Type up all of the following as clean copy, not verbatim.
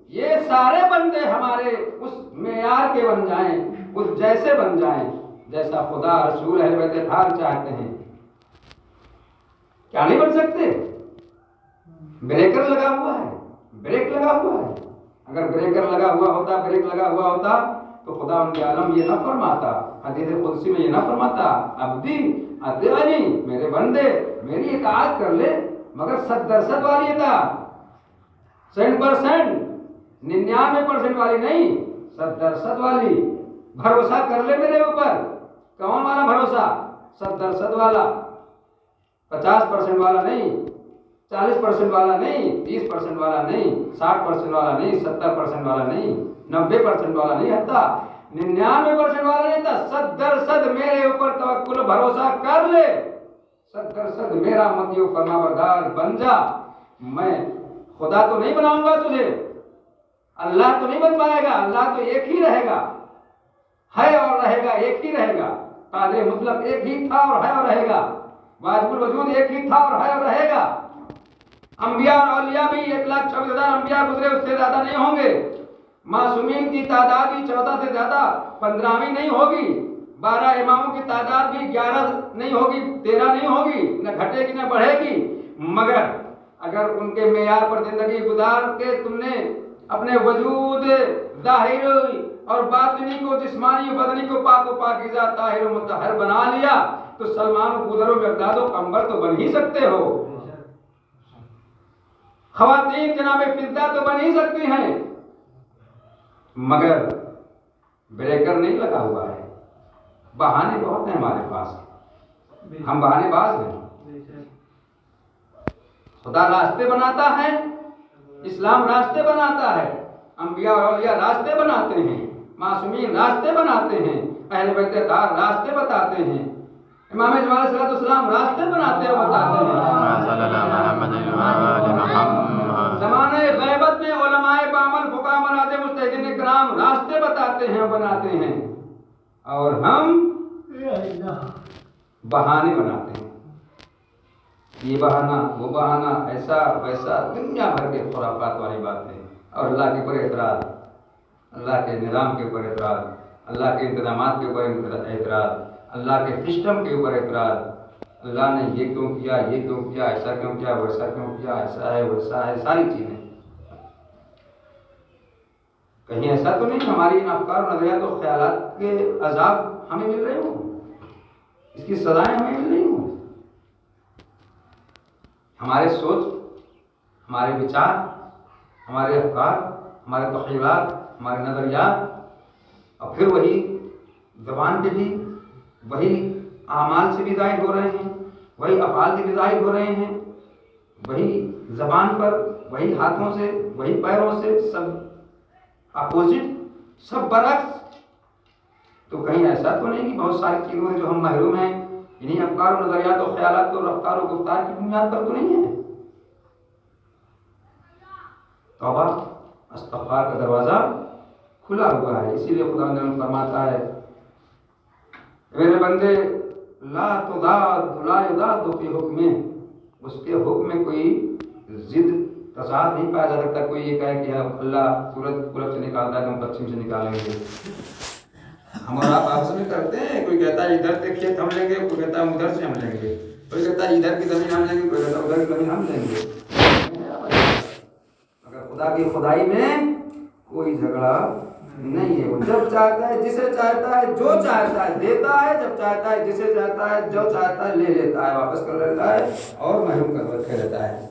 یہ سارے بندے ہمارے اس معیار کے بن جائیں، اس جیسے بن جائیں جیسا خدا، رسول، اہل بیت اطہار چاہتے ہیں، کیا نہیں بن سکتے؟ بریکر لگا ہوا ہے، بریک لگا ہوا ہے۔ اگر بریکر لگا ہوا ہوتا، بریک لگا ہوا ہوتا تو خدا ان کے عالم یہ نہ فرماتا، حدیث قدسی میں یہ نہ فرماتا، عبدی اطیعنی، میرے بندے میری اطاعت کر لے، مگر 100% والی اطاعت، 100%، 99% والی نہیں، 100% والی۔ بھروسہ کر لے میرے اوپر۔ کون والا بھروسہ؟ 100% والا، 50% والا نہیں، 40% والا نہیں، 30% والا نہیں، 60% والا نہیں، 70% والا نہیں، 90% والا نہیں، حتیٰ 99% والا نہیں تھا، 100% میرے اوپر توکل بھروسہ کر لے، 100% میرا مطیع و فرما بردار بن جا۔ میں خدا تو نہیں بناؤں گا تجھے، اللہ تو نہیں بن پائے گا، اللہ تو ایک ہی رہے گا، ہے اور رہے گا، ایک ہی رہے گا۔ قادر مطلق ایک ہی تھا اور ہے اور رہے گا، واجب الوجود ایک ہی تھا اور ہے اور رہے گا۔ انبیاء اور اولیاء بھی 1,24,000 انبیاء گزرے، اس سے زیادہ نہیں ہوں گے۔ معصومین کی تعداد بھی 14 سے زیادہ 15ویں نہیں ہوگی، 12 اماموں کی تعداد بھی 11 نہیں ہوگی، 13 نہیں ہوگی، نہ گھٹے گی نہ بڑھے گی۔ مگر اگر ان کے معیار پر زندگی گزار کے تم نے اپنے وجود ظاہری اور باطنی کو، جسمانی و بدنی کو پاک و پاکیزہ، طاہر و مطہر بنا لیا تو سلمان و بودر و مقداد و قمبر تو بن ہی سکتے ہو، خواتین جناب فضہ تو بن ہی سکتی ہیں، مگر بریکر نہیں لگا ہوا ہے۔ بہانے بہت ہیں ہمارے پاس، ہم بہانے باز ہیں۔ خدا راستے بناتا ہے، اسلام راستے بناتا ہے، انبیاء اور اولیاء راستے بناتے ہیں، معصومین راستے بناتے ہیں، اہل بیت اطہار راستے بتاتے ہیں، امام جمال علیہ السلام راستے بناتے اور بتاتے ہیں۔ زمانہ غیبت میں علماء بامل، فقہاء، مراجع، مجتہدین کرام راستے بتاتے ہیں اور بناتے ہیں، اور ہم بہانے بناتے ہیں، یہ بہانہ وہ بہانہ، ایسا ویسا، دنیا بھر کے خرافات والی باتیں، اور اللہ کے اوپر اعتراض، اللہ کے نظام کے اوپر اعتراض، اللہ کے انتظامات کے اوپر اعتراض، اللہ کے سسٹم کے اوپر اعتراض، اللہ نے یہ کیوں کیا، یہ کیوں کیا، ایسا کیوں کیا، ویسا کیوں کیا، ایسا ہے ویسا ہے، ساری چیزیں۔ کہیں ایسا تو نہیں ہماری ان افکار و نظریات و خیالات کے عذاب ہمیں مل رہے ہوں، اس کی سزائیں ہمیں مل رہی ہوں؟ ہمارے سوچ، ہمارے وچار، ہمارے افکار، ہمارے تخیلات، ہمارے نظریات، اور پھر وہی زبان پہ بھی، وہی اعمال سے بھی ظاہر ہو رہے ہیں، وہی افعال سے بھی ظاہر ہو رہے ہیں، وہی زبان پر، وہی ہاتھوں سے، وہی پیروں سے، سب اپوزٹ، سب برعکس۔ تو کہیں ایسا تو نہیں کہ بہت ساری چیزوں میں جو ہم محروم ہیں انہیں افکار و نظریات و خیالات و رفتار و گفتار کی بنیاد پر تو نہیں ہے؟ توبہ استغفار کا دروازہ کھلا ہوا ہے، اسی لیے خدا نے فرماتا ہے میرے بندے لا تضاد لا یضاد فی حکمہ، اس کے حکم میں کوئی ضد تضاد نہیں پایا جا سکتا۔ کوئی یہ کہے کہ اللہ سورج پورب سے نکالتا ہے تو ہم پچھم سے نکالیں گے، ہم اور آپ آپس میں کرتے ہیں، کوئی کہتا ہے ادھر سے کھیت ہم لیں گے، کوئی کہتا ہے ادھر سے ہم لیں گے، کوئی کہتا ہے ادھر کی زمین ہم لیں گے، کوئی کہتا ہے ادھر کی زمین ہم لیں گے۔ مگر خدا کی خدائی میں کوئی جھگڑا نہیں ہے، وہ جب چاہتا ہے جسے چاہتا ہے جو چاہتا ہے دیتا ہے، جب چاہتا ہے جسے چاہتا ہے جو چاہتا ہے لے لیتا ہے، واپس کر لیتا ہے اور محروم کر رکھے لیتا ہے۔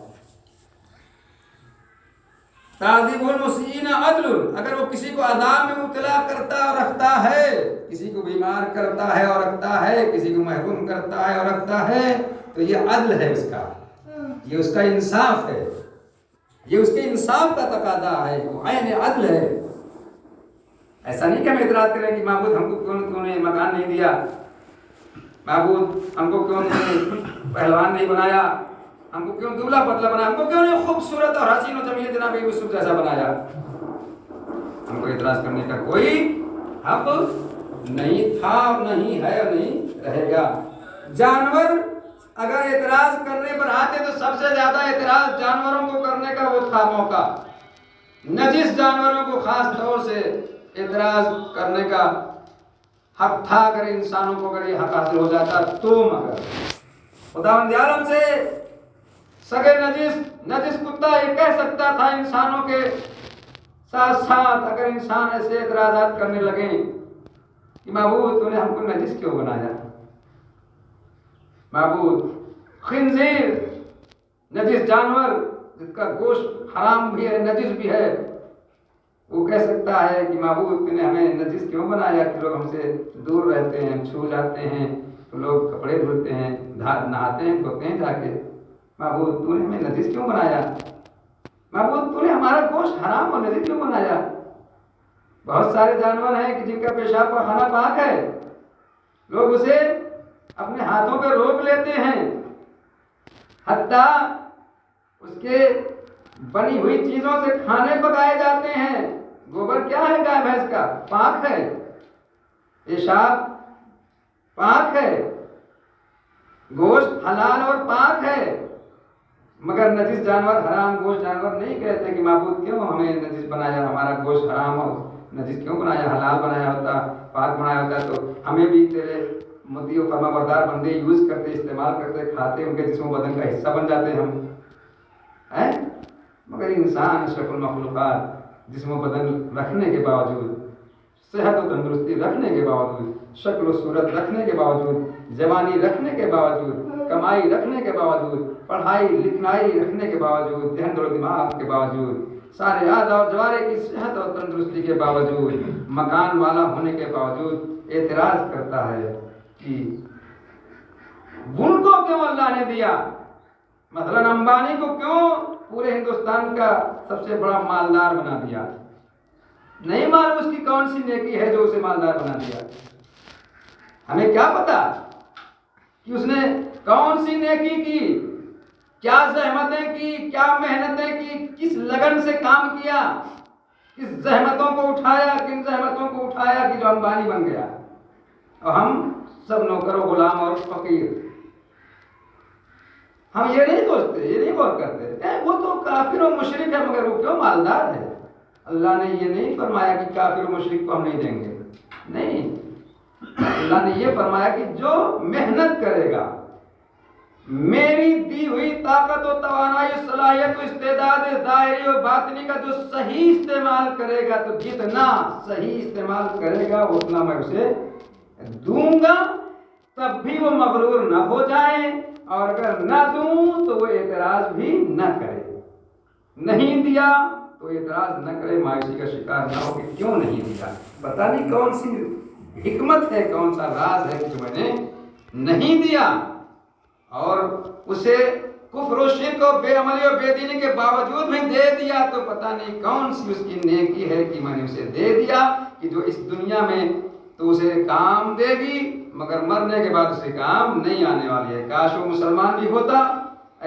تعذیب المسیئین عدل، اگر وہ کسی کو عذاب میں مبتلا کرتا اور رکھتا ہے، کسی کو بیمار کرتا ہے اور رکھتا ہے، کسی کو محروم کرتا ہے اور رکھتا ہے، تو یہ عدل ہے اس کا، یہ اس کا انصاف ہے، یہ اس کے انصاف کا تقاضا ہے، وہ عین عدل ہے۔ ایسا نہیں کہ ہم اعتراض کریں کہ معبود ہم کو کیوں نے مکان نہیں دیا، معبود ہم کو کیوں نے پہلوان نہیں بنایا، ہم کو کیوں دبلا پتلا بنایا، ہم کو کیوں نہیں خوبصورت اور حسین و جمیل جناب یوسف جیسا بنایا۔ ہم کو اعتراض کرنے کا کوئی حق نہیں تھا اور نہیں ہے اور نہیں رہے گا۔ جانور اگر اعتراض کرنے پر آتے تو سب سے زیادہ اعتراض جانوروں کو کرنے کا وہ تھا موقع، نجس جانوروں کو خاص طور سے اعتراض کرنے کا حق تھا، اگر انسانوں کو اگر یہ حق حاصل ہو جاتا تو، مگر خداوند عالم سے سگے نجس کتا یہ کہہ سکتا تھا انسانوں کے ساتھ ساتھ، اگر انسان ایسے اعتراضات کرنے لگیں کہ معبود تو نے ہم کو نجس کیوں بنایا؟ معبود خنزیر نجس جانور جس کا گوشت حرام بھی ہے نجس بھی ہے، وہ کہہ سکتا ہے کہ معبود تو نے ہمیں نجس کیوں بنایا کہ لوگ ہم سے دور رہتے ہیں، چھو جاتے ہیں تو لوگ کپڑے دھلتے ہیں، نہاتے ہیں، دھوتے ہیں جا کے، معبود تو نے ہمیں نجس کیوں بنایا؟ معبود تو نے ہمارا گوشت حرام اور نجس کیوں بنایا؟ بہت سارے جانور ہیں کہ جن کا پیشاب کا خانہ پاک ہے، لوگ اسے اپنے ہاتھوں پہ روک لیتے ہیں، حتیٰ اس کے بنی ہوئی چیزوں سے کھانے پکائے جاتے ہیں۔ گوبر کیا ہے گائے بھینس کا؟ پاک ہے، پیشاب پاک ہے، گوشت حلال اور پاک ہے، مگر نجس جانور حرام گوشت جانور نہیں کہتے کہ معبود کیوں ہمیں نجس بنایا، ہمارا گوشت حرام ہو نجس کیوں بنایا؟ حلال بنایا ہوتا، پاک بنایا ہوتا تو ہمیں بھی تیرے مطیع و فرما بردار بندے یوز کرتے، استعمال کرتے، کھاتے، ان کے جسم و بدن کا حصہ بن جاتے ہم ہیں۔ مگر انسان اشرف المخلوقات جسم و بدن رکھنے کے باوجود، صحت و تندرستی رکھنے کے باوجود، شکل و صورت رکھنے کے باوجود، جوانی رکھنے کے باوجود، کمائی رکھنے کے باوجود، پڑھائی لکھائی رکھنے کے باوجود، ذہن و دماغ کے باوجود، سارے اعضاء اور جوارے کی صحت اور تندرستی کے باوجود، مکان والا ہونے کے باوجود اعتراض کرتا ہے کہ ان کو کیوں اللہ نے دیا؟ مثلا امبانی کو کیوں پورے ہندوستان کا سب سے بڑا مالدار بنا دیا؟ نہیں معلوم اس کی کون سی نیکی ہے جو اسے مالدار بنا دیا، ہمیں کیا پتا کہ اس نے کون سی نیکی کی، کیا زحمتیں کی، کیا محنتیں کی، کس لگن سے کام کیا، کس زحمتوں کو اٹھایا، کن زحمتوں کو اٹھایا کہ جو امبانی بن گیا، اور ہم سب نوکر و غلام اور فقیر۔ ہم یہ نہیں سوچتے، یہ نہیں غور کرتے وہ تو کافر و مشرک ہے مگر وہ کیوں مالدار ہے؟ اللہ نے یہ نہیں فرمایا کہ کافر و مشرک کو ہم نہیں دیں گے، نہیں، اللہ نے یہ فرمایا کہ جو محنت کرے گا، میری دی ہوئی طاقت و توانائی، صلاحیت و استعداد ظاہری و باطنی کا جو صحیح استعمال کرے گا، تو جتنا صحیح استعمال کرے گا اتنا میں اسے دوں گا، تب بھی وہ مغرور نہ ہو جائے، اور اگر نہ دوں تو وہ اعتراض بھی نہ کرے، نہیں دیا تو اعتراض نہ کرے، مایوسی کا شکار نہ ہو کہ کیوں نہیں دیا، پتہ نہیں کون سی حکمت ہے، کون سا راز ہے کہ جو میں نے نہیں دیا، اور اسے کفر و شرک و بے عملی و بے دینی کے باوجود بھی دے دیا، تو پتہ نہیں کون سی اس کی نیکی ہے کہ میں نے اسے دے دیا، کہ جو اس دنیا میں تو اسے کام دے گی مگر مرنے کے بعد اسے کام نہیں آنے والی ہے۔ کاش وہ مسلمان بھی ہوتا،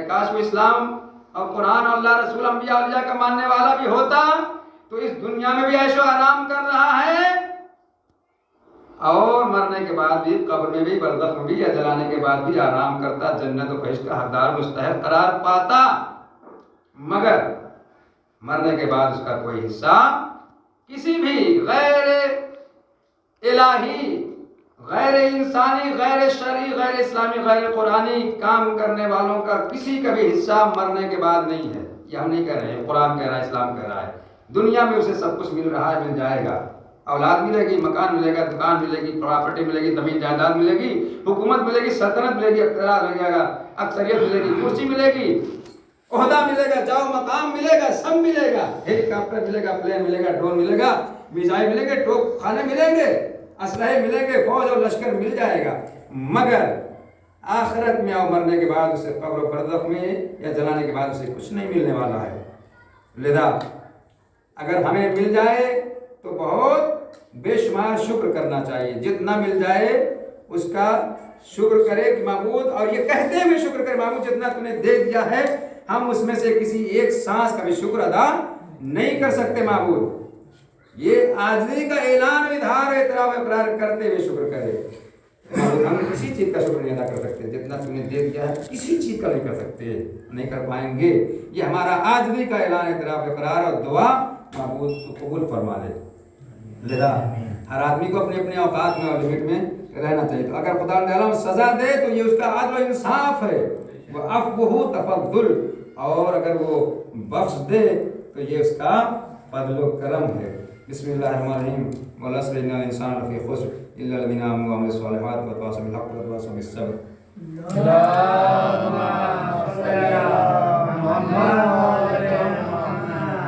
کاش وہ اسلام اور قرآن اور اللہ رسول انبیاء اولیاء کا ماننے والا بھی ہوتا، تو اس دنیا میں بھی عیش و آرام کر رہا ہے، اور مرنے کے بعد بھی، قبر میں بھی، برزخ میں بھی، یا جلانے کے بعد بھی آرام کرتا، جنت و بہشت کا حقدار مستحق قرار پاتا، مگر مرنے کے بعد اس کا کوئی حصہ کسی بھی غیر الہی، غیر انسانی، غیر شرعی، غیر اسلامی، غیر قرآنی کام کرنے والوں کا کسی کا بھی حصہ مرنے کے بعد نہیں ہے۔ یہ ہم نہیں کہہ رہے ہیں، قرآن کہہ رہا ہے، اسلام کہہ رہا ہے۔ دنیا میں اسے سب کچھ مل رہا ہے، مل جائے گا، اولاد ملے گی، مکان ملے گا، دکان ملے گی، پراپرٹی ملے گی، زمین جائیداد ملے گی، حکومت ملے گی، سلطنت ملے گی، اقتدار ملے گا، اکثریت ملے گی، کرسی ملے گی، عہدہ ملے گا، جاؤ مقام ملے گا، سب ملے گا، ہیلی کاپٹر ملے گا، پلین ملے گا، ڈرون ملے گا، میزائل ملے گے، توپ خانے ملیں گے، اسلحے ملیں گے، فوج اور لشکر مل جائے گا، مگر آخرت میں اور مرنے کے بعد اسے قبر و برزخ میں یا جلانے کے بعد اسے کچھ نہیں ملنے والا ہے۔ لذا اگر ہمیں مل جائے تو بہت بے شمار شکر کرنا چاہیے، جتنا مل جائے اس کا شکر کرے کہ معبود، اور یہ کہتے ہوئے شکر کرے معبود جتنا تم نے دے دیا ہے ہم اس میں سے کسی ایک سانس کا بھی شکر ادا نہیں کر سکتے معبود، یہ عاجزی کا اعلان و اظہار اعتراف اقرار کرتے ہوئے شکر کرے معبود، ہم کسی چیز کا شکر نہیں ادا کر سکتے، جتنا تم نے دے دیا ہے کسی چیز کا نہیں کر سکتے، نہیں کر پائیں گے، یہ ہمارا عاجزی کا اعلان اعتراف اقرار اور دعا معبود تو قبول فرما لے. لذا ہر آدمی کو اپنے اپنے اوقات میں اور لمٹ میں رہنا چاہیے. تو اگر خدا تعالیٰ سزا دے تو یہ اس کا عدل و انصاف ہے، وہ عفو تفضل، اور اگر وہ بخش دے تو یہ اس کا فضل و کرم ہے. بسم اللہ الرحمن الرحیم. والعصر ان الانسان لفی خسر الا الذین آمنوا وعملوا الصالحات وتواصوا بالحق وتواصوا بالصبر. اللهم صل على محمد وعلى آل محمد.